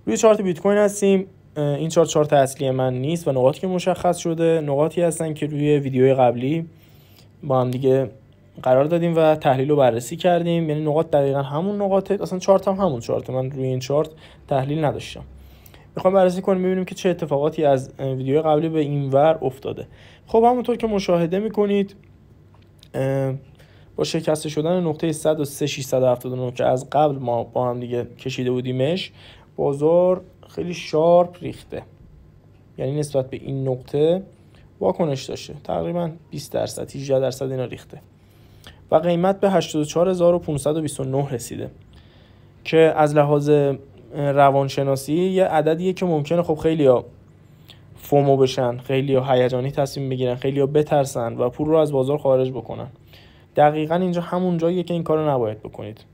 روی چارت بیت کوین هستیم. این چارت اصلی من نیست و نقاطی که مشخص شده نقاطی هستن که روی ویدیوی قبلی با هم دیگه قرار دادیم و تحلیل رو بررسی کردیم. یعنی نقاط دقیقا همون نقاطه، اصلا چارت هم همون چارت. من روی این چارت تحلیل نداشتم. میخوام بررسی کنیم ببینیم که چه اتفاقاتی از ویدیوی قبلی به این ور افتاده. خب همونطور که مشاهده میکنید با شکسته شدن نقطه 103,679 که از قبل ما با هم دیگه کشیده بودیمش، بازار خیلی شارپ ریخته. یعنی نسبت به این نقطه واکنش داشته، تقریبا 20%، 18% اینا ریخته و قیمت به 84,529 رسیده که از لحاظ روانشناسی یه عددیه که ممکنه خب خیلی‌ها فومو بشن، خیلی‌ها هیجانی تصمیم بگیرن، خیلی‌ها بترسن و پول رو از بازار خارج بکنن. دقیقاً اینجا همون جاییه که این کارو نباید بکنید.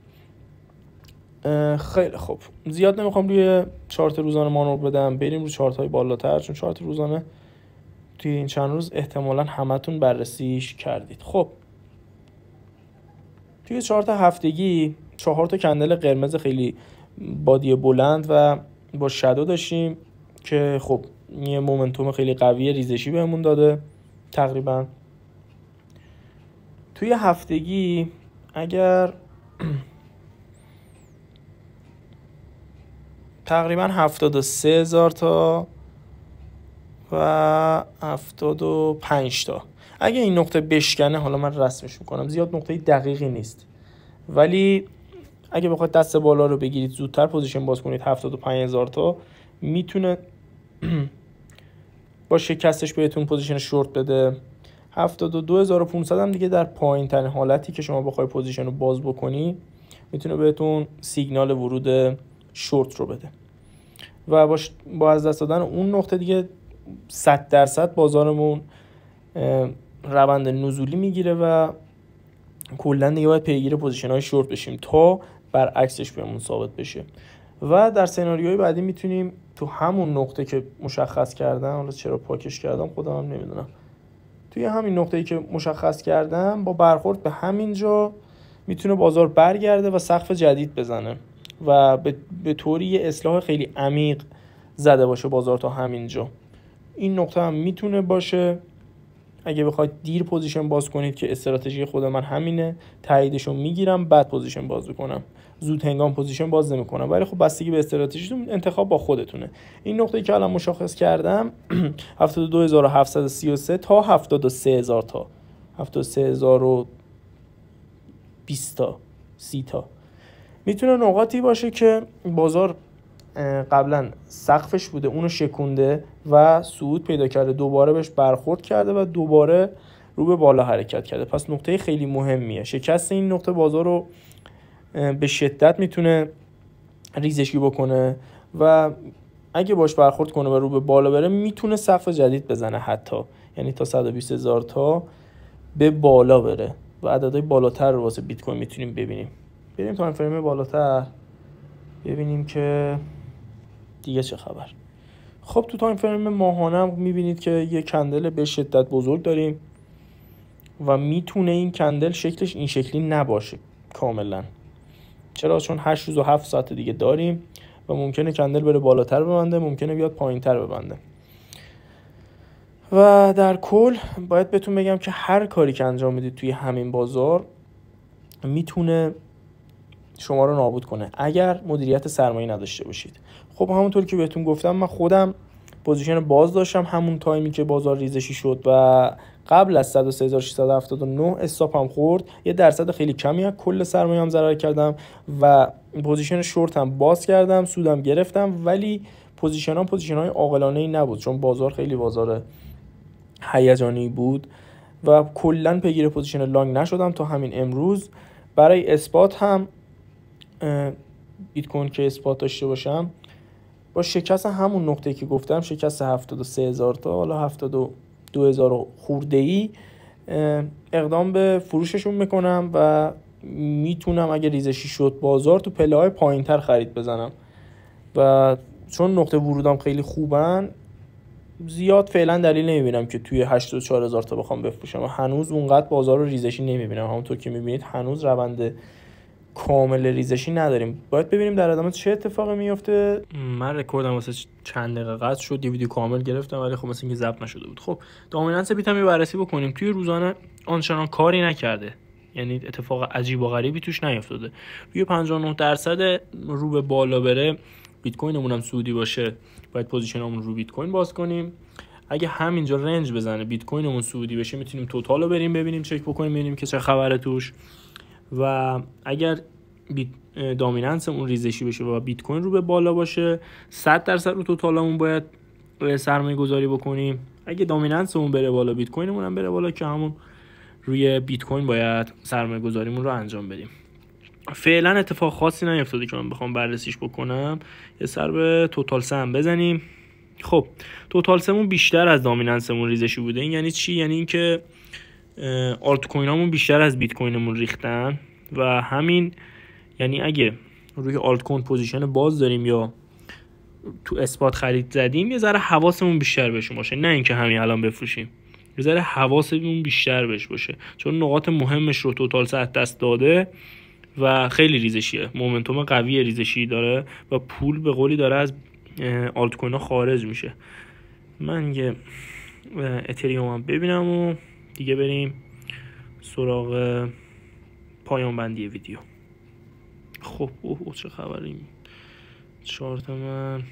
خیلی خوب، زیاد نمیخوام روی چارت روزانه مانور بدم، بریم روی چارت های بالاتر، چون چارت روزانه توی این چند روز احتمالاً همتون بررسیش کردید. خب توی چارت هفتگی 4 تا کندل قرمز خیلی بادی بلند و با شادو داشتیم که خب یه مومنتوم خیلی قوی ریزشی بهمون داده. تقریبا توی هفتگی اگر تقریبا 73,000 تا و 75 تا اگه این نقطه بشکنه، حالا من رسمش میکنم، زیاد نقطه دقیقی نیست، ولی اگه بخواید دست بالا رو بگیرید زودتر پوزیشن باز کنید 75,000 تا میتونه با شکستش بهتون پوزیشن شورت بده. 72,500 هم دیگه در پایین ترین حالتی که شما بخواید پوزیشن رو باز بکنی میتونه بهتون سیگنال ورود شورت رو بده و با از دست دادن اون نقطه دیگه 100% بازارمون روند نزولی میگیره و کلا دیگه باید پیگیر پوزیشن های شورت بشیم تا برعکسش بهمون ثابت بشه. و در سناریوی بعدی میتونیم تو همون نقطه که مشخص کردم، حالا چرا پاکش کردم خودم هم نمیدونم، توی همین نقطه‌ای که مشخص کردم با برخورد به همین جا میتونه بازار برگرده و سقف جدید بزنه و به طوری یه اصلاح خیلی عمیق زده باشه بازار تا همین جا. این نقطه هم میتونه باشه. اگه بخواید دیر پوزیشن باز کنید که استراتژی خود من همینه، تاییدشو میگیرم بعد پوزیشن باز میکنم، زود هنگام پوزیشن باز نمیکنم، ولی خب بستگی به استراتژیتون، انتخاب با خودتونه. این نقطه‌ای که الان مشخص کردم 72,733 تا 73,000 تا 73,020 تا 30 تا میتونه نقاطی باشه که بازار قبلا سقفش بوده، اونو شکونده و صعود پیدا کرده، دوباره بهش برخورد کرده و دوباره رو به بالا حرکت کرده. پس نقطه خیلی مهمیه. شکست این نقطه بازار رو به شدت میتونه ریزشی بکنه و اگه باش برخورد کنه و رو به بالا بره میتونه سقف جدید بزنه، حتی یعنی تا 120,000 تا به بالا بره و عددهای بالاتر رو واسه بیت کوین میتونیم ببینیم. بریم تایم فریم بالاتر ببینیم که دیگه چه خبر. خب تو تایم فریم ماهانه میبینید که یه کندل به شدت بزرگ داریم و میتونه این کندل شکلش این شکلی نباشه کاملا. چرا؟ چون 8 روز و 7 ساعت دیگه داریم و ممکنه کندل بره بالاتر ببنده، ممکنه بیاد پایین تر ببنده. و در کل باید بهتون بگم که هر کاری که انجام میدید توی همین بازار میتونه شما رو نابود کنه اگر مدیریت سرمایه نداشته باشید. خب همونطور که بهتون گفتم من خودم پوزیشن باز داشتم همون تایمی که بازار ریزشی شد و قبل از 103,679 استاپم خورد، یه درصد خیلی کمی از کل سرمایه‌ام ضرر کردم و پوزیشن شورت هم باز کردم، سودم گرفتم، ولی پوزیشن‌های عاقلانه‌ای نبود چون بازار خیلی بازار هیجانی بود و کلا پیگیر پوزیشن لانگ نشدم تا همین امروز. برای اثبات هم بیت کوین که اثبات داشته باشم، با شکست همون نقطه‌ای که گفتم، شکست 73,000 تا حالا 72,000 خورده‌ای، اقدام به فروششون میکنم و میتونم اگه ریزشی شد بازار تو پله‌های پایین‌تر خرید بزنم و چون نقطه ورودم خیلی خوبن زیاد فعلا دلیل نمیبینم که توی 84,000 تا بخوام بفروشم و هنوز اونقدر بازار رو ریزشی نمیبینم. همونطور که میبینید هنوز روند کامل ریزشی نداریم. باید ببینیم در ادامه چه اتفاقی میفته. من رکوردم واسه چند دقیقه قطع شد، ویدیو کامل گرفتم ولی خب مثلا اینکه ضبط نشده بود. خب دامیننس بیت هم بررسی بکنیم. توی روزانه آنچنان کاری نکرده، یعنی اتفاق عجیب و غریبی توش نیفتاده. روی 59% رو به بالا بره، بیت کوینمون هم سعودی باشه، باید پوزیشنمون رو بیت کوین باز کنیم. اگه همینجا رنج بزنه بیت کوینمون سعودی بشه، میتونیم توتال رو بریم ببینیم، چک بکنیم ببینیم که چه خبره توش. و اگر دامیننس اون ریزشی بشه و بیت کوین رو به بالا باشه، 100% رو توتالمون باید سرمایه گذاری بکنیم. اگه دامیننس اون بره بالا، بیت کوینمون هم بره بالا، که همون روی بیت کوین باید سرمایه گذاریمون رو انجام بدیم. فعلا اتفاق خاصی نیفتاده که من بخوام بررسیش بکنم. یه سر به توتال سم بزنیم. خب توتال سمون بیشتر از دامیننسمون ریزشی بوده. این یعنی چی؟ یعنی این که آلت کوینامون بیشتر از بیت کوینمون ریختن و همین یعنی اگه روی آلت کوین پوزیشن باز داریم یا تو اسپات خرید زدیم، یه ذره حواسمون بیشتر بهشون باشه، نه اینکه همین الان بفروشیم. یه ذره حواسمون بیشتر بهش باشه، چون نقاط مهمش رو توتال از دست داده و خیلی ریزشیه، مومنتوم قوی ریزشی داره و پول به قولی داره از آلت کوین ها خارج میشه. من یه اتریوم هم ببینم و دیگه بریم سراغ پایان بندی ویدیو. خب چه خبریم؟ چارت من.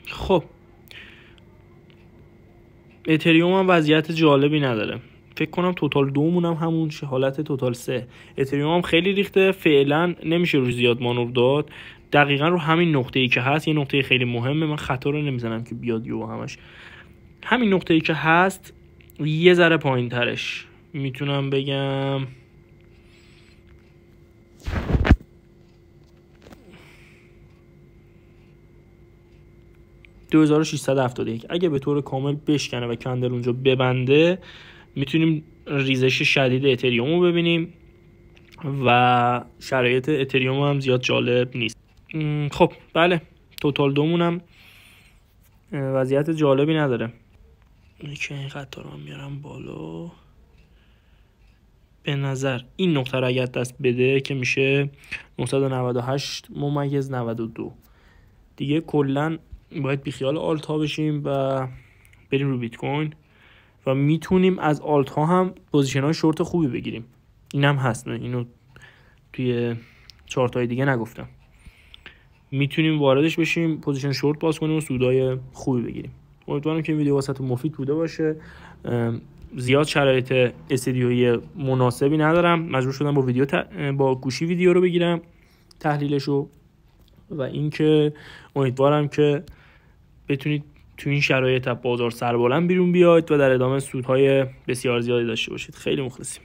خب اتریوم هم وضعیت جالبی نداره. فکر کنم توتال 2 مون هم همون حالت توتال 3. اتریوم هم خیلی ریخته، فعلا نمیشه روش زیاد مانور داد. دقیقا رو همین نقطه‌ای که هست، یه نقطه خیلی مهمه، من خطا رو نمیزنم که بیاد یو همش. همین نقطه‌ای که هست یه ذره پایین ترش میتونم بگم 2671. اگه به طور کامل بشکنه و کندل اونجا ببنده، میتونیم ریزش شدید اتریوم رو ببینیم و شرایط اتریوم هم زیاد جالب نیست. خب بله، توتال 2 مونم وضعیت جالبی نداره. که این خطا رو میارم بالا. به نظر این نقطه رو اگر دست بده که میشه 998.92 دیگه کلن باید بیخیال آلت ها بشیم و بریم رو بیت کوین و میتونیم از آلت ها هم پوزیشن های شورت خوبی بگیریم. اینم هست، نه اینو توی چارت های دیگه نگفتم. میتونیم واردش بشیم، پوزیشن شورت باز کنیم و سودای خوبی بگیریم. امیدوارم که این ویدیو واسهتون مفید بوده باشه. زیاد شرایط استودیویی مناسبی ندارم، مجبور شدم با گوشی ویدیو رو بگیرم تحلیلشو، و اینکه امیدوارم که بتونید تو این شرایط بازار سربلند بیرون بیاید و در ادامه سودهای بسیار زیادی داشته باشید. خیلی مخلصیم.